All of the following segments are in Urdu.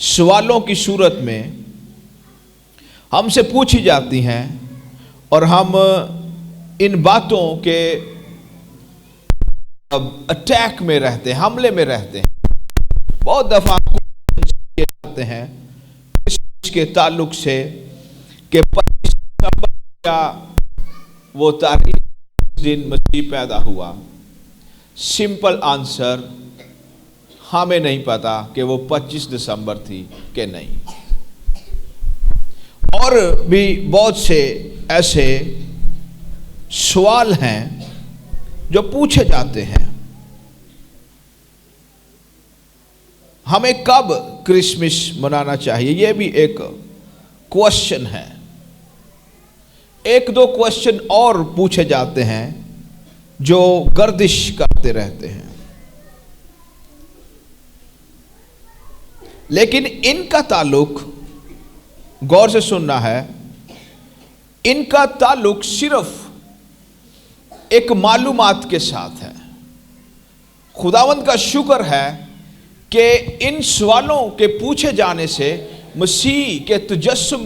سوالوں کی صورت میں ہم سے پوچھی جاتی ہیں اور ہم ان باتوں کے اٹیک میں رہتے ہیں، حملے میں رہتے ہیں۔ بہت دفعہ کیے جاتے ہیں اس کے تعلق سے کہ 25 دسمبر کا وہ تاریخ جس دن مسیح پیدا ہوا۔ سمپل آنسر، ہمیں نہیں پتا کہ وہ 25 دسمبر تھی کہ نہیں۔ اور بھی بہت سے ایسے سوال ہیں جو پوچھے جاتے ہیں۔ ہمیں کب کرسمس منانا چاہیے، یہ بھی ایک کوشچن ہے۔ ایک دو کوشچن اور پوچھے جاتے ہیں جو گردش کرتے رہتے ہیں، لیکن ان کا تعلق غور سے سننا ہے، ان کا تعلق صرف ایک معلومات کے ساتھ ہے۔ خداوند کا شکر ہے کہ ان سوالوں کے پوچھے جانے سے مسیح کے تجسم،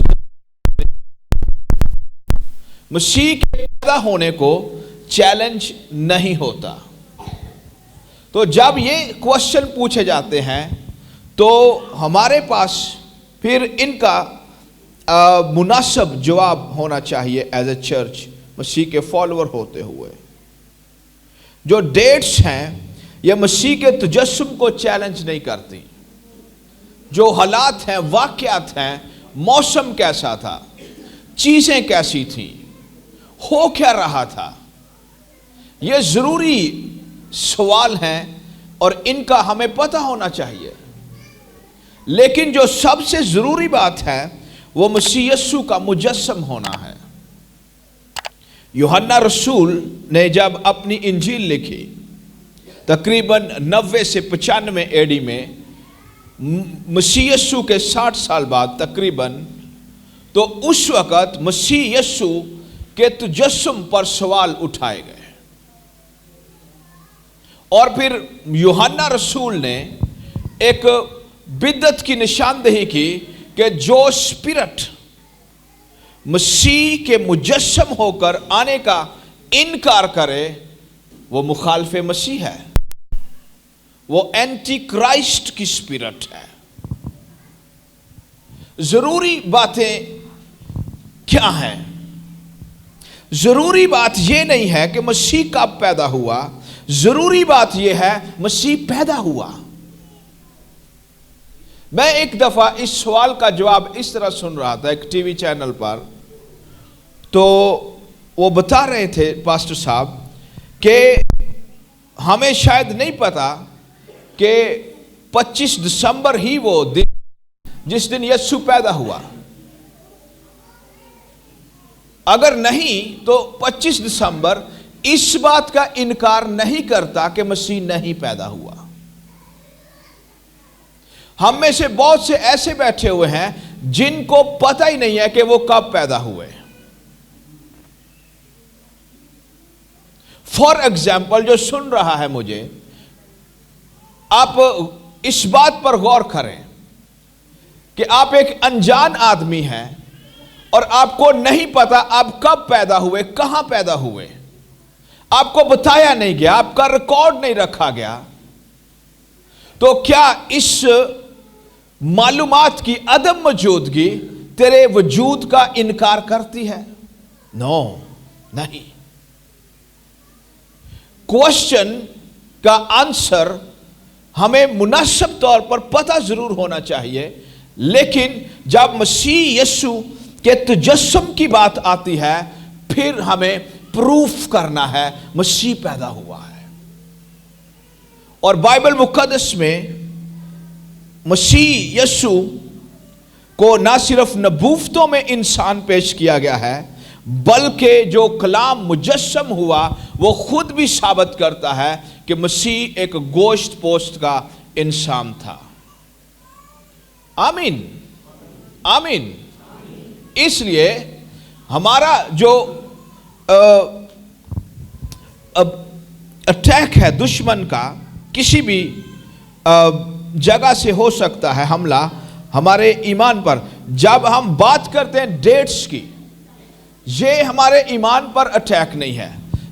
مسیح کے پیدا ہونے کو چیلنج نہیں ہوتا۔ تو جب یہ کوشچن پوچھے جاتے ہیں تو ہمارے پاس پھر ان کا مناسب جواب ہونا چاہیے ایز اے چرچ، مسیح کے فالوور ہوتے ہوئے۔ جو ڈیٹس ہیں یہ مسیح کے تجسم کو چیلنج نہیں کرتی۔ جو حالات ہیں، واقعات ہیں، موسم کیسا تھا، چیزیں کیسی تھیں، ہو کیا رہا تھا، یہ ضروری سوال ہیں اور ان کا ہمیں پتہ ہونا چاہیے۔ لیکن جو سب سے ضروری بات ہے وہ مسیح یسوع کا مجسم ہونا ہے۔ یوحنا رسول نے جب اپنی انجیل لکھی تقریباً 90 سے 95 AD میں، مسیح یسوع کے 60 سال بعد تقریباً، تو اس وقت مسیح یسوع کے تجسم پر سوال اٹھائے گئے، اور پھر یوحنا رسول نے ایک بدعت کی نشاندہی کی کہ جو اسپرٹ مسیح کے مجسم ہو کر آنے کا انکار کرے وہ مخالف مسیح ہے، وہ اینٹی کرائسٹ کی اسپرٹ ہے۔ ضروری باتیں کیا ہیں؟ ضروری بات یہ نہیں ہے کہ مسیح کب پیدا ہوا، ضروری بات یہ ہے مسیح پیدا ہوا۔ میں ایک دفعہ اس سوال کا جواب اس طرح سن رہا تھا ایک ٹی وی چینل پر، تو وہ بتا رہے تھے پاسٹر صاحب کہ ہمیں شاید نہیں پتا کہ 25 دسمبر ہی وہ دن جس دن یسوع پیدا ہوا۔ اگر نہیں تو 25 دسمبر اس بات کا انکار نہیں کرتا کہ مسیح نہیں پیدا ہوا۔ ہم میں سے بہت سے ایسے بیٹھے ہوئے ہیں جن کو پتہ ہی نہیں ہے کہ وہ کب پیدا ہوئے۔ فار ایگزامپل، جو سن رہا ہے مجھے، آپ اس بات پر غور کریں کہ آپ ایک انجان آدمی ہیں اور آپ کو نہیں پتا آپ کب پیدا ہوئے، کہاں پیدا ہوئے، آپ کو بتایا نہیں گیا، آپ کا ریکارڈ نہیں رکھا گیا، تو کیا اس معلومات کی عدم موجودگی تیرے وجود کا انکار کرتی ہے؟ نو، نہیں۔ کوشچن کا آنسر ہمیں مناسب طور پر پتہ ضرور ہونا چاہیے، لیکن جب مسیح یسوع کے تجسم کی بات آتی ہے پھر ہمیں پروف کرنا ہے مسیح پیدا ہوا ہے۔ اور بائبل مقدس میں مسیح یسوع کو نہ صرف نبوتوں میں انسان پیش کیا گیا ہے، بلکہ جو کلام مجسم ہوا وہ خود بھی ثابت کرتا ہے کہ مسیح ایک گوشت پوست کا انسان تھا۔ آمین، آمین۔ اس لیے ہمارا جو اٹیک ہے دشمن کا، کسی بھی جگہ سے ہو سکتا ہے حملہ، ہمارے ایمان پر. جب ہم بات کرتے ہیں ڈیٹس کی، یہ ہمارے ایمان پر اٹیک نہیں ہے.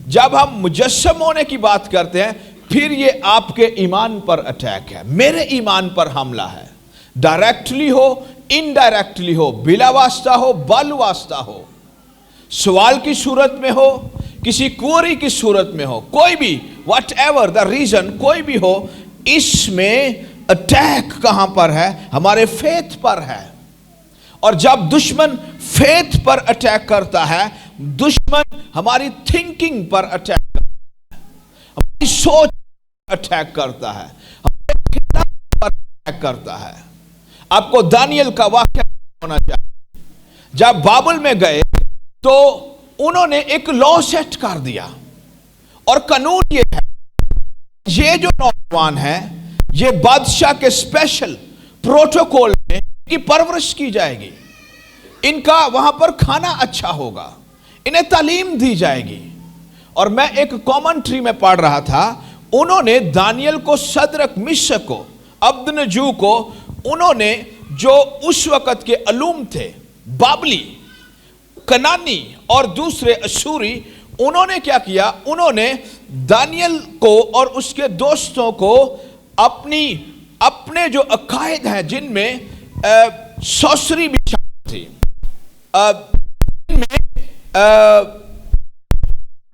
جب ہم مجسم ہونے کی بات کرتے ہیں پھر یہ آپ کے ایمان پر اٹیک ہے، میرے ایمان پر حملہ ہے. ڈائریکٹلی ہو، انڈائریکٹلی ہو، بلا واسطہ ہو، بال واسطہ ہو، سوال کی صورت میں ہو، کسی کوری کی صورت میں ہو، کوئی بھی واٹ ایور دا ریزن کوئی بھی ہو، اس میں اٹیک کہاں پر ہے؟ ہمارے فیتھ پر ہے. اور جب دشمن فیتھ پر اٹیک کرتا ہے، دشمن ہماری تھنکنگ پر اٹیک کرتا ہے، ہماری سوچ پر اٹیک کرتا ہے، ہمارے خیال پر اٹیک کرتا ہے. آپ کو دانیل کا واقعہ ہونا چاہیے. جب بابل میں گئے تو انہوں نے ایک لا سیٹ کر دیا، اور قانون یہ ہے، یہ جو نوجوان ہیں یہ بادشاہ کے اسپیشل پروٹوکول میں ان کی پرورش کی جائے گی، ان کا وہاں پر کھانا اچھا ہوگا، انہیں تعلیم دی جائے گی. اور میں ایک کامنٹری میں پڑھ رہا تھا، انہوں نے دانیل کو، صدرک، مشک کو، عبدنجو کو، انہوں نے جو اس وقت کے علوم تھے، بابلی، کنانی اور دوسرے اشوری، انہوں نے کیا کیا؟ انہوں نے دانیل کو اور اس کے دوستوں کو اپنے جو عقائد ہیں جن میں سوسری بھی شامل تھی، جن میں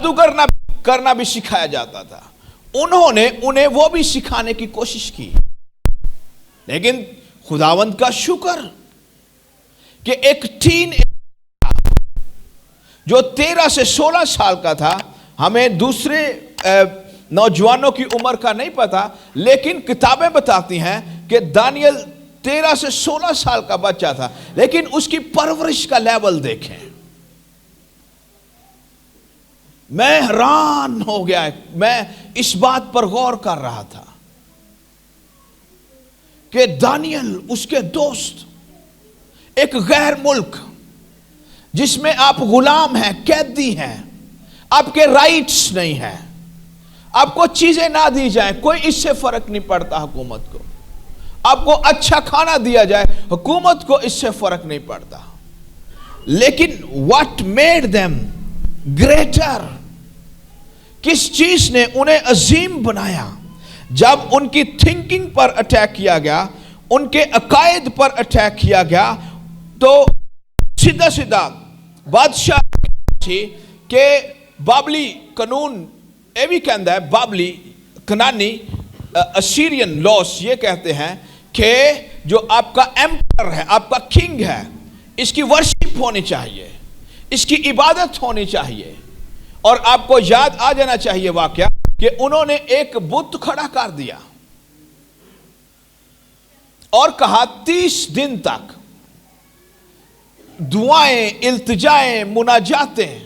جادو کرنا بھی سکھایا جاتا تھا، انہوں نے انہیں وہ بھی سکھانے کی کوشش کی. لیکن خداوند کا شکر کہ ایک جو 13 سے 16 سال کا تھا، ہمیں دوسرے نوجوانوں کی عمر کا نہیں پتا، لیکن کتابیں بتاتی ہیں کہ دانیل 13 سے 16 سال کا بچہ تھا، لیکن اس کی پرورش کا لیول دیکھیں. میں حیران ہو گیا، میں اس بات پر غور کر رہا تھا کہ دانیل، اس کے دوست، ایک غیر ملک جس میں آپ غلام ہیں، قیدی ہیں، آپ کے رائٹس نہیں ہیں، آپ کو چیزیں نہ دی جائیں، کوئی اس سے فرق نہیں پڑتا حکومت کو، آپ کو اچھا کھانا دیا جائے، حکومت کو اس سے فرق نہیں پڑتا. لیکن what made them greater، کس چیز نے انہیں عظیم بنایا؟ جب ان کی تھنکنگ پر اٹیک کیا گیا، ان کے عقائد پر اٹیک کیا گیا، تو سیدھا بادشاہ تھی کہ بابلی قانون یہ بھی کہتا ہے، بابلی کنانی اسیرین لاس یہ کہتے ہیں کہ جو آپ کا ایمپر ہے، آپ کا کنگ ہے، اس کی ورشپ ہونی چاہیے، اس کی عبادت ہونی چاہیے. اور آپ کو یاد آ جانا چاہیے واقعہ کہ انہوں نے ایک بت کھڑا کر دیا اور کہا 30 دن تک دعائیں، التجائیں، مناجاتیں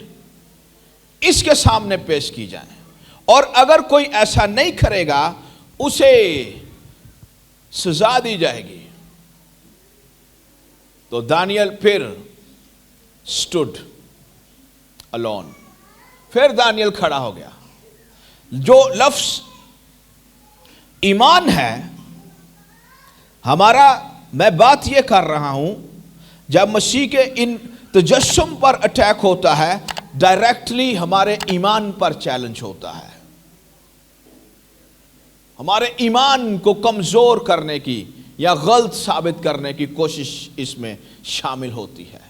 اس کے سامنے پیش کی جائیں، اور اگر کوئی ایسا نہیں کرے گا اسے سزا دی جائے گی. تو دانیل پھر stood alone، پھر دانیل کھڑا ہو گیا. جو لفظ ایمان ہے ہمارا، میں بات یہ کر رہا ہوں، جب مسیح کے ان تجسم پر اٹیک ہوتا ہے، ڈائریکٹلی ہمارے ایمان پر چیلنج ہوتا ہے، ہمارے ایمان کو کمزور کرنے کی یا غلط ثابت کرنے کی کوشش اس میں شامل ہوتی ہے.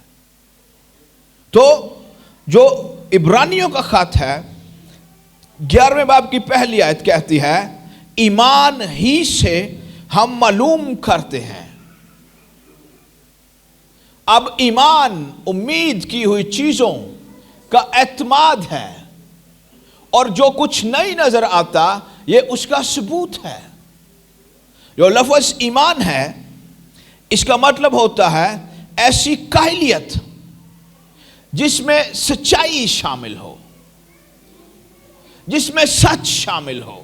تو جو عبرانیوں کا خط ہے 11ویں باب کی پہلی آیت کہتی ہے، ایمان ہی سے ہم معلوم کرتے ہیں. اب ایمان امید کی ہوئی چیزوں کا اعتماد ہے، اور جو کچھ نہیں نظر آتا یہ اس کا ثبوت ہے. جو لفظ ایمان ہے اس کا مطلب ہوتا ہے ایسی کاہلیت جس میں سچائی شامل ہو، جس میں سچ شامل ہو،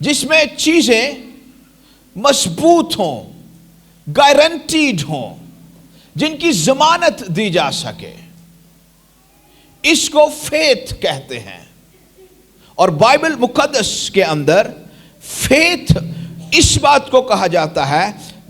جس میں چیزیں مضبوط ہوں، گارنٹیڈ ہوں، جن کی ضمانت دی جا سکے. اس کو فیتھ کہتے ہیں. اور بائبل مقدس کے اندر فیتھ اس بات کو کہا جاتا ہے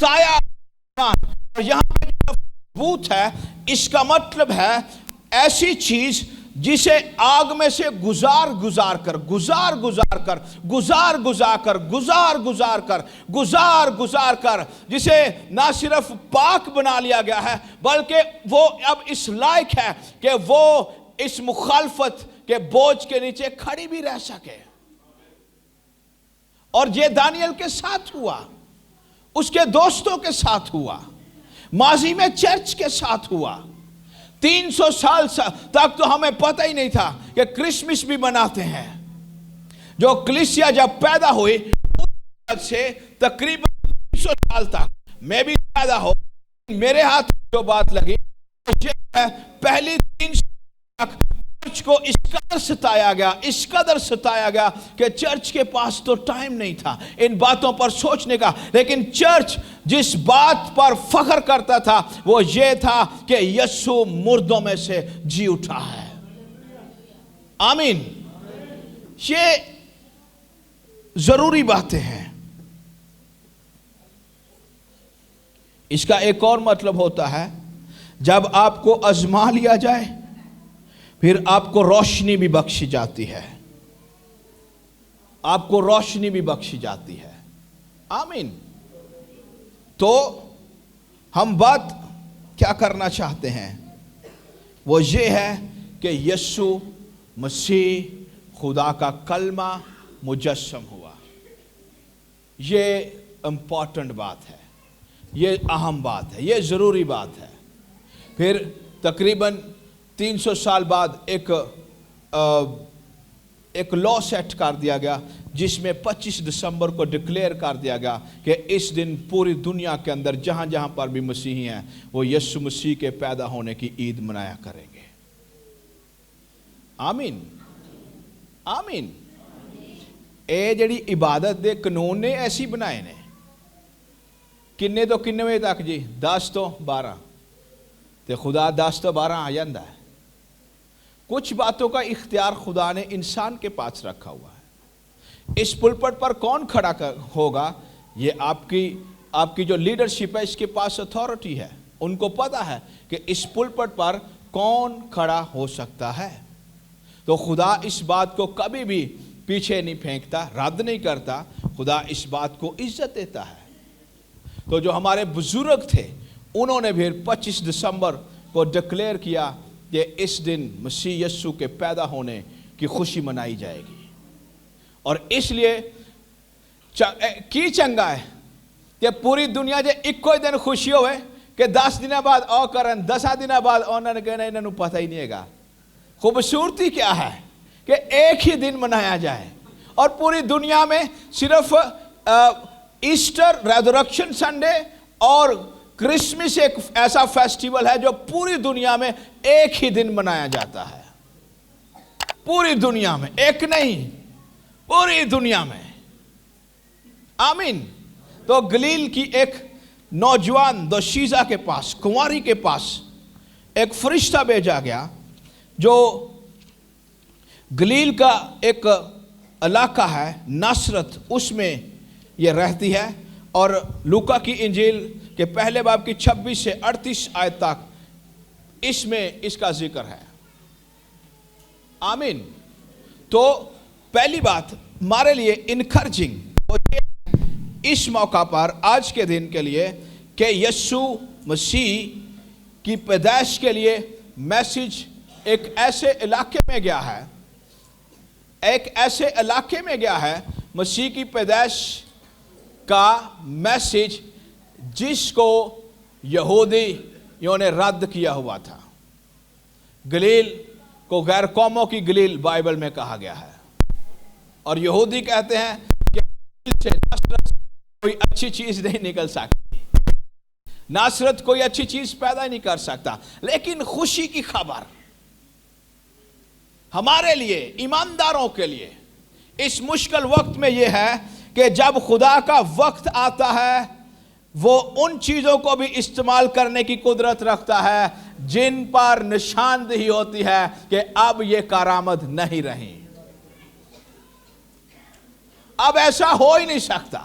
سایہ اور یہاں پہ جو بوت ہے اس کا مطلب ہے ایسی چیز جسے آگ میں سے گزار گزار کر جسے نہ صرف پاک بنا لیا گیا ہے بلکہ وہ اب اس لائق ہے کہ وہ اس مخالفت کے بوجھ کے نیچے کھڑی بھی رہ سکے. اور یہ دانیل کے ساتھ ہوا, اس کے دوستوں کے ساتھ ہوا, ماضی میں چرچ کے ساتھ ہوا. 300 سال تک تو ہمیں پتہ ہی نہیں تھا کہ کرسمس بھی مناتے ہیں. جو کلیسیا جب پیدا ہوئی اس سے تقریباً 300 سال تک میں بھی پیدا ہو, میرے ہاتھ جو بات لگی پہلی 300 تک چرچ کو اس قدر ستایا گیا کہ چرچ کے پاس تو ٹائم نہیں تھا ان باتوں پر سوچنے کا. لیکن چرچ جس بات پر فخر کرتا تھا وہ یہ تھا کہ یسوع مردوں میں سے جی اٹھا ہے. آمین. یہ ضروری باتیں ہیں. اس کا ایک اور مطلب ہوتا ہے جب آپ کو آزما لیا جائے پھر آپ کو روشنی بھی بخشی جاتی ہے. آپ کو روشنی بھی بخشی جاتی ہے. آمین. تو ہم بات کیا کرنا چاہتے ہیں وہ یہ ہے کہ یسوع مسیح خدا کا کلمہ مجسم ہوا. یہ امپورٹنٹ بات ہے, یہ اہم بات ہے, یہ ضروری بات ہے. پھر تقریباً 300 سال بعد ایک لا سیٹ کر دیا گیا جس میں 25 دسمبر کو ڈکلیئر کر دیا گیا کہ اس دن پوری دنیا کے اندر جہاں جہاں پر بھی مسیحی ہیں وہ یسوع مسیح کے پیدا ہونے کی عید منایا کریں گے. آمین. آمین. اے جڑی عبادت دے قانون نے ایسی بنائے نے کنے تو کنے بجے تک جی 10 تو 12 تے خدا 10 تو 12 آ جاندہ ہے. کچھ باتوں کا اختیار خدا نے انسان کے پاس رکھا ہوا ہے. اس پلپٹ پر کون کھڑا ہوگا یہ آپ کی جو لیڈرشپ ہے اس کے پاس اتھارٹی ہے. ان کو پتا ہے کہ اس پلپٹ پر کون کھڑا ہو سکتا ہے. تو خدا اس بات کو کبھی بھی پیچھے نہیں پھینکتا, رد نہیں کرتا. خدا اس بات کو عزت دیتا ہے. تو جو ہمارے بزرگ تھے انہوں نے پھر 25 دسمبر کو ڈکلیئر کیا کہ اس دن مسیح یسوع کے پیدا ہونے کی خوشی منائی جائے گی. اور اس لیے کی چنگا ہے کہ پوری دنیا جے ایک کوئی دن خوشی ہوئے کہ 10 دن بعد او کرن 10 دن بعد انہوں نے کہنا انہوں پتہ ہی نہیں ہے گا. خوبصورتی کیا ہے کہ ایک ہی دن منایا جائے. اور پوری دنیا میں صرف ایسٹر, ریزریکشن سنڈے اور کرسمس ایک ایسا فیسٹیول ہے جو پوری دنیا میں ایک ہی دن منایا جاتا ہے. پوری دنیا میں, ایک نہیں, پوری دنیا میں. آمین. تو گلیل کی ایک نوجوان دوشیزہ کے پاس, کنواری کے پاس ایک فرشتہ بھیجا گیا جو گلیل کا ایک علاقہ ہے ناصرت, اس میں یہ رہتی ہے. اور لوکا کی انجیل کے پہلے باب کی 26 سے 38 آیت تک اس میں اس کا ذکر ہے. آمین. تو پہلی بات ہمارے لیے انکرجنگ اس موقع پر آج کے دن کے لیے کہ یسوع مسیح کی پیدائش کے لیے میسیج ایک ایسے علاقے میں گیا ہے, ایک ایسے علاقے میں گیا ہے مسیح کی پیدائش کا میسیج جس کو یہودیوں نے رد کیا ہوا تھا. گلیل کو غیر قوموں کی گلیل بائبل میں کہا گیا ہے. اور یہودی کہتے ہیں کہ گلیل سے ناصرت کوئی اچھی چیز نہیں نکل سکتی, ناصرت کوئی اچھی چیز پیدا نہیں کر سکتا. لیکن خوشی کی خبر ہمارے لیے, ایمانداروں کے لیے اس مشکل وقت میں یہ ہے کہ جب خدا کا وقت آتا ہے وہ ان چیزوں کو بھی استعمال کرنے کی قدرت رکھتا ہے جن پر نشاندہی ہوتی ہے کہ اب یہ کارآمد نہیں رہی. اب ایسا ہو ہی نہیں سکتا.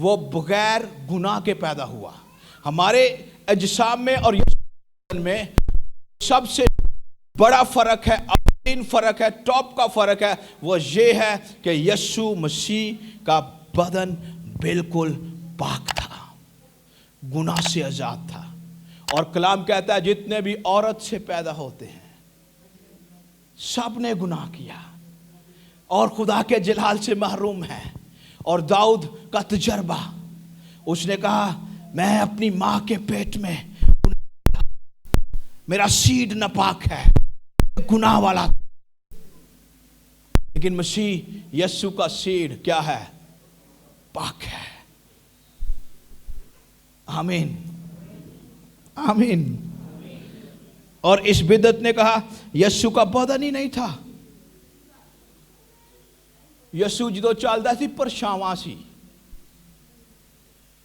وہ بغیر گناہ کے پیدا ہوا. ہمارے اجسام میں اور یسوع میں سب سے بڑا فرق ہے، اولین فرق ہے، ٹاپ کا فرق ہے، وہ یہ ہے کہ یسوع مسیح کا بدن بالکل پاک تھا، گناہ سے آزاد تھا. اور کلام کہتا ہے جتنے بھی عورت سے پیدا ہوتے ہیں سب نے گناہ کیا اور خدا کے جلال سے محروم ہیں. اور داؤد کا تجربہ، اس نے کہا میں اپنی ماں کے پیٹ میں میرا سیڈ ناپاک ہے، گناہ والا. لیکن مسیح یسوع کا سیڈ کیا ہے؟ پاک ہے. آمین آمین. اور اس بدعت نے کہا یسوع کا بدن ہی نہیں تھا. یسوع جدو چلتا سی پرچھاواں سی.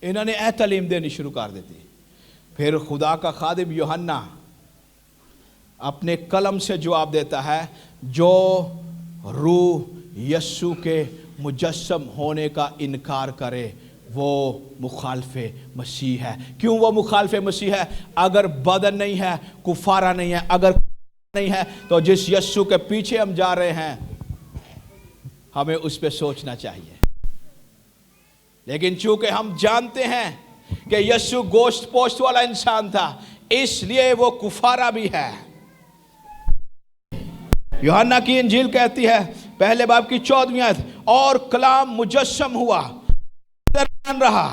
انہوں نے اے تعلیم دینی شروع کر دیتی. پھر خدا کا خادم یوحنا اپنے قلم سے جواب دیتا ہے، جو روح یسوع کے مجسم ہونے کا انکار کرے وہ مخالف مسیح ہے. کیوں وہ مخالف مسیح ہے؟ اگر بدن نہیں ہے، کفارہ نہیں ہے، اگر نہیں ہے تو جس یسوع کے پیچھے ہم جا رہے ہیں ہمیں اس پہ سوچنا چاہیے. لیکن چونکہ ہم جانتے ہیں کہ یسوع گوشت پوشت والا انسان تھا، اس لیے وہ کفارہ بھی ہے. یوحنا کی انجیل کہتی ہے پہلے باب کی 14ویں آیت، اور کلام مجسم ہوا، درمیان رہا.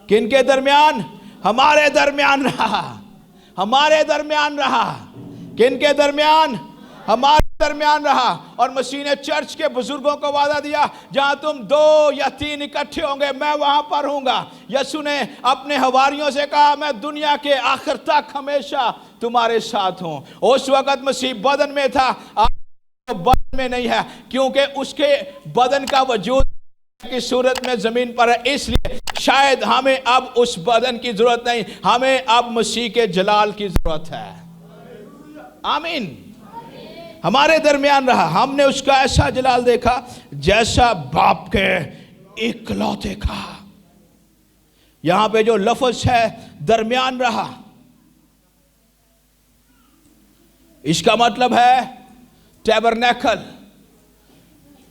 کن کے درمیان؟ ہمارے درمیان رہا. ہمارے درمیان رہا. کن کے درمیان؟ ہمارے درمیان رہا. اور مسیح نے چرچ کے بزرگوں کو وعدہ دیا، جہاں تم 2 یا 3 اکٹھے ہوں گے میں وہاں پر ہوں گا. یسوع نے اپنے حواریوں سے کہا میں دنیا کے آخر تک ہمیشہ تمہارے ساتھ ہوں. اس وقت مسیح بدن میں تھا، آج بدن میں نہیں ہے، کیونکہ اس کے بدن کا وجود کی صورت میں زمین پر ہے. اس لیے شاید ہمیں اب اس بدن کی ضرورت نہیں، ہمیں اب مسیح کے جلال کی ضرورت ہے. آمین. ہمارے درمیان رہا. ہم نے اس کا ایسا جلال دیکھا جیسا باپ کے اکلوتے کا. یہاں پہ جو لفظ ہے درمیان رہا، اس کا مطلب ہے ٹیبرنیکل.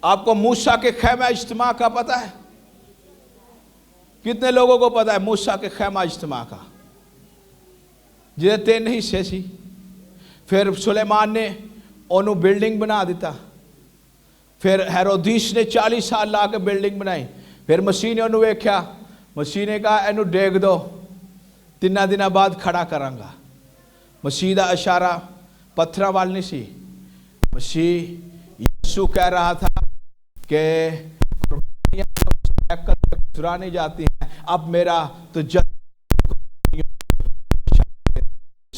آپ کو موسیٰ کے خیمہ اجتماع کا پتہ ہے؟ کتنے لوگوں کو پتہ ہے موسیٰ کے خیمہ اجتماع کا؟ جیسے 3 حصے سی. پھر سلیمان نے انہوں بلڈنگ بنا دیتا. پھر ہیرودیس نے 40 سال لا کے بلڈنگ بنائی. پھر مسیح نے انہوں ویکھیا، مسیح نے کہا اینو ڈیگ دو، 3 دن بعد کھڑا کروں گا. مسیح دا اشارہ پتھراں وال نہیں سی. مسیح یسوع کہہ رہا تھا کہ قربانیاں گزرانی جاتی ہیں، اب میرا تو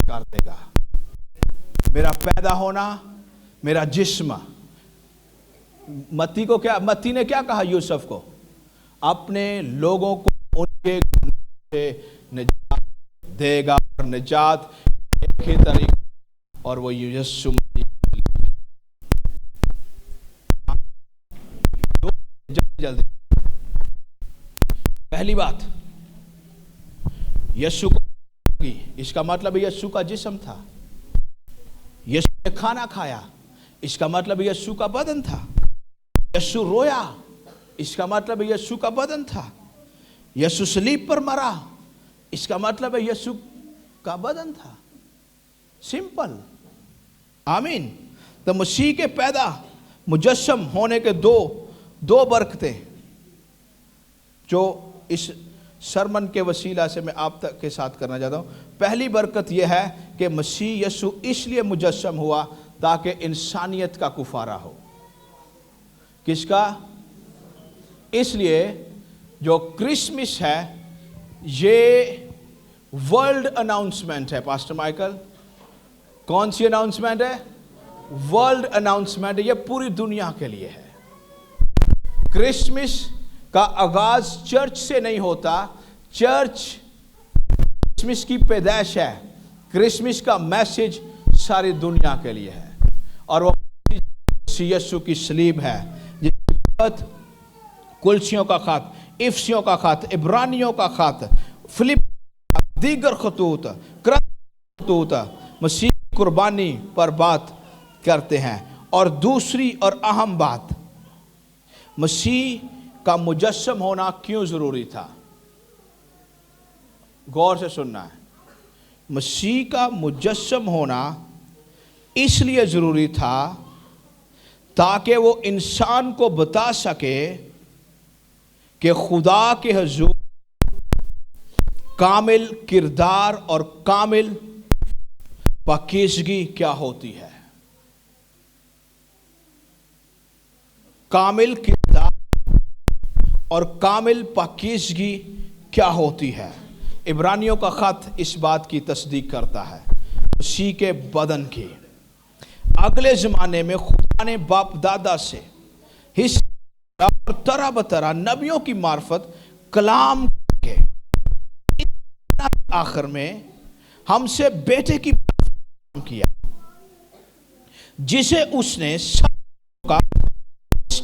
کر دے گا. میرا پیدا ہونا، میرا جسم. متی کو کیا، متی نے کیا کہا یوسف کو؟ اپنے لوگوں کو ان کے گناہ سے نجات دے گا، اور نجات ایک ہی طریقہ، اور وہ یسوع مسیح. جلدی پہلی بات، یسوع کو، اس کا مطلب یسوع کا جسم تھا. یسوع نے کھانا کھایا، اس کا مطلب یسوع کا بدن تھا. یسوع رویا، اس کا مطلب یسوع کا بدن تھا. یسوع صلیب پر مرا، اس کا مطلب یسوع کا بدن تھا. سمپل. آمین. تو مسیح کے پیدا مجسم ہونے کے دو برکتیں جو اس سرمن کے وسیلہ سے میں آپ تک کے ساتھ کرنا چاہتا ہوں. پہلی برکت یہ ہے کہ مسیح یسوع اس لیے مجسم ہوا تاکہ انسانیت کا کفارہ ہو. کس کا؟ اس لیے جو کرسمس ہے یہ ورلڈ اناؤنسمنٹ ہے. پاسٹر مائیکل، کون سی اناؤنسمنٹ ہے؟ World announcement. یہ پوری دنیا کے لیے ہے. کرسمس کا آغاز چرچ سے نہیں ہوتا. چرچ کرسمس کی پیدائش ہے. کرسمس کا میسج ساری دنیا کے لیے ہے، اور وہ یسوع کی صلیب ہے، جس کے بعد کلسیوں کا خط. افسیوں کا خط، عبرانیوں کا خط، فلپ، دیگر خطوط، خطوط مسیح کی قربانی پر بات کرتے ہیں۔ اور دوسری اور اہم بات، مسیح کا مجسم ہونا کیوں ضروری تھا؟ غور سے سننا ہے۔ مسیح کا مجسم ہونا اس لیے ضروری تھا تاکہ وہ انسان کو بتا سکے کہ خدا کے حضور کامل کردار اور کامل پاکیزگی کیا ہوتی ہے۔ کامل کردار اور کامل پاکیزگی کیا ہوتی ہے۔ عبرانیوں کا خط اس بات کی تصدیق کرتا ہے، مسیح کے بدن کی۔ اگلے زمانے میں خدا نے باپ دادا سے حصہ اور طرح بطرح نبیوں کی معرفت کلام کے آخر میں ہم سے بیٹے کی بات کیا، جسے اس نے سب کا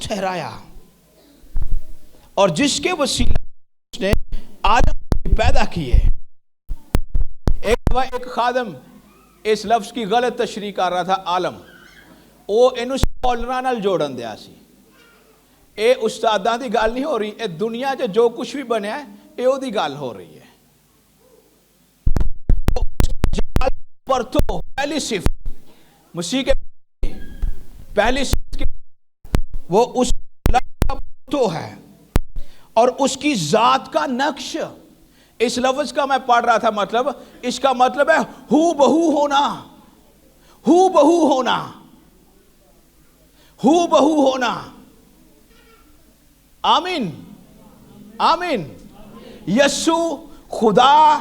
ٹھہرایا اور جس کے وسیلے اس نے آدم پیدا کیے۔ ایک خادم اس لفظ کی غلط تشریح کر رہا تھا، عالم وہ انہوں سولرا نال جوڑن دیا سی۔ اے استاداں دی گل نہیں ہو رہی، اے دنیا جو کچھ بھی بنیا ہے اے او دی گل ہو رہی ہے۔ پر تو پہلی صفت مسیح کے پہلی صفت وہ اس کا تو ہے اور اس کی ذات کا نقش۔ اس لفظ کا میں پڑھ رہا تھا، مطلب اس کا مطلب ہے ہو بہو ہونا، ہو بہو ہونا، ہو بہو ہونا۔ آمین آمین۔ یسوع خدا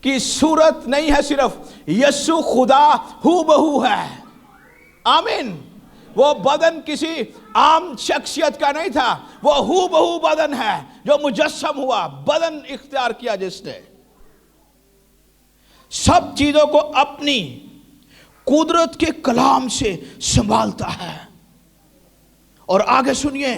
کی صورت نہیں ہے، صرف یسوع خدا ہو بہو ہے۔ آمین۔ وہ بدن کسی عام شخصیت کا نہیں تھا، وہ ہو بہو بدن ہے جو مجسم ہوا، بدن اختیار کیا جس نے۔ سب چیزوں کو اپنی قدرت کے کلام سے سنبھالتا ہے۔ اور آگے سنیے،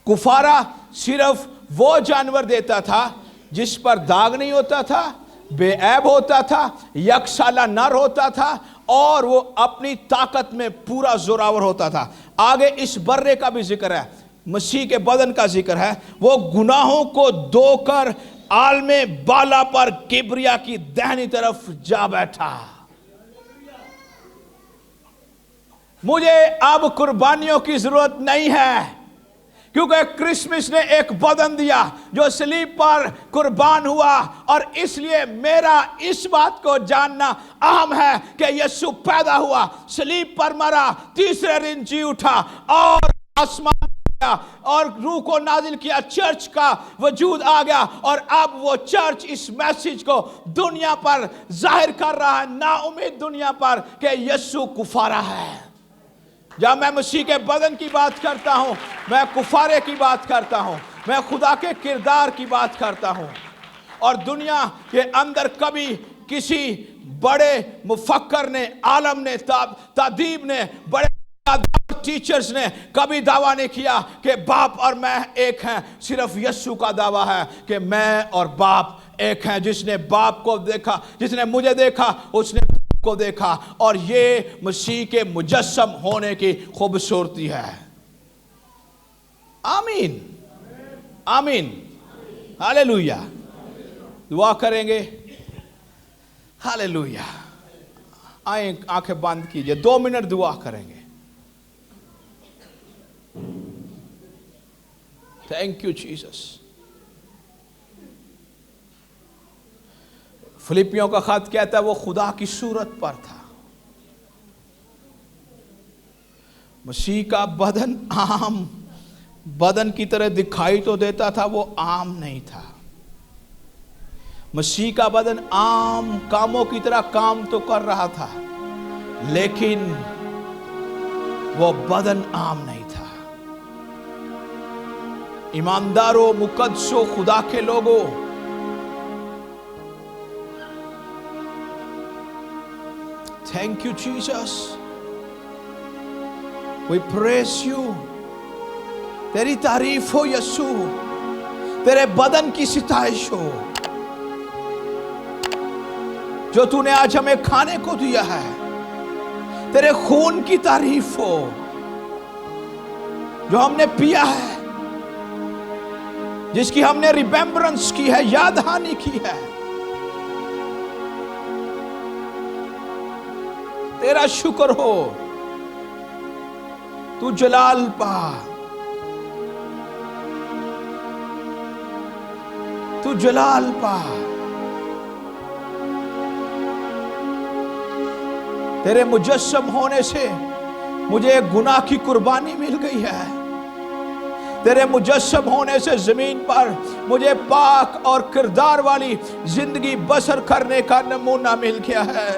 کفارہ صرف وہ جانور دیتا تھا جس پر داغ نہیں ہوتا تھا، بے عیب ہوتا تھا، یک سالہ نر ہوتا تھا اور وہ اپنی طاقت میں پورا زوراور ہوتا تھا۔ آگے اس برے کا بھی ذکر ہے، مسیح کے بدن کا ذکر ہے۔ وہ گناہوں کو دھو کر عالم بالا پر کبریا کی دہنی طرف جا بیٹھا۔ مجھے اب قربانیوں کی ضرورت نہیں ہے، کیونکہ کرسمس نے ایک بدن دیا جو صلیب پر قربان ہوا، اور اس لیے میرا اس بات کو جاننا اہم ہے کہ یسوع پیدا ہوا، صلیب پر مرا، تیسرے دن جی اٹھا اور آسمان گیا اور روح کو نازل کیا، چرچ کا وجود آ گیا، اور اب وہ چرچ اس میسج کو دنیا پر ظاہر کر رہا ہے، نا امید دنیا پر، کہ یسوع کفارہ ہے۔ جب میں مسیح کے بدن کی بات کرتا ہوں، میں کفارے کی بات کرتا ہوں، میں خدا کے کردار کی بات کرتا ہوں۔ اور دنیا کے اندر کبھی کسی بڑے مفکر نے، عالم نے، تادیب نے، بڑے ٹیچرز نے کبھی دعویٰ نہیں کیا کہ باپ اور میں ایک ہیں۔ صرف یسوع کا دعویٰ ہے کہ میں اور باپ ایک ہیں۔ جس نے باپ کو دیکھا، جس نے مجھے دیکھا، اس نے کو دیکھا، اور یہ مسیح کے مجسم ہونے کی خوبصورتی ہے۔ آمین آمین ہاللویہ۔ دعا کریں گے، ہاللویہ۔ آئیں آنکھیں بند کیجئے، 2 منٹ دعا کریں گے۔ Thank you Jesus. فلپیوں کا خط کہتا ہے وہ خدا کی صورت پر تھا۔ مسیح کا بدن عام بدن کی طرح دکھائی تو دیتا تھا، وہ عام نہیں تھا۔ مسیح کا بدن عام کاموں کی طرح کام تو کر رہا تھا، لیکن وہ بدن عام نہیں تھا۔ ایمانداروں، مقدسوں، خدا کے لوگوں، thank you Jesus, we praise you، تیری تعریف ہو یسوع، تیرے بدن کی ستائش ہو، جو تو نے آج ہمیں کھانے کو دیا ہے، تیرے خون کی تعریف ہو جو ہم نے پیا ہے، جس کی ہم نے ریمیمبرنس کی ہے، یاد دہانی کی ہے۔ تیرا شکر ہو، تو جلال پا، تو جلال پا۔ تیرے مجسم ہونے سے مجھے ایک گناہ کی قربانی مل گئی ہے، تیرے مجسم ہونے سے زمین پر مجھے پاک اور کردار والی زندگی بسر کرنے کا نمونہ مل گیا ہے۔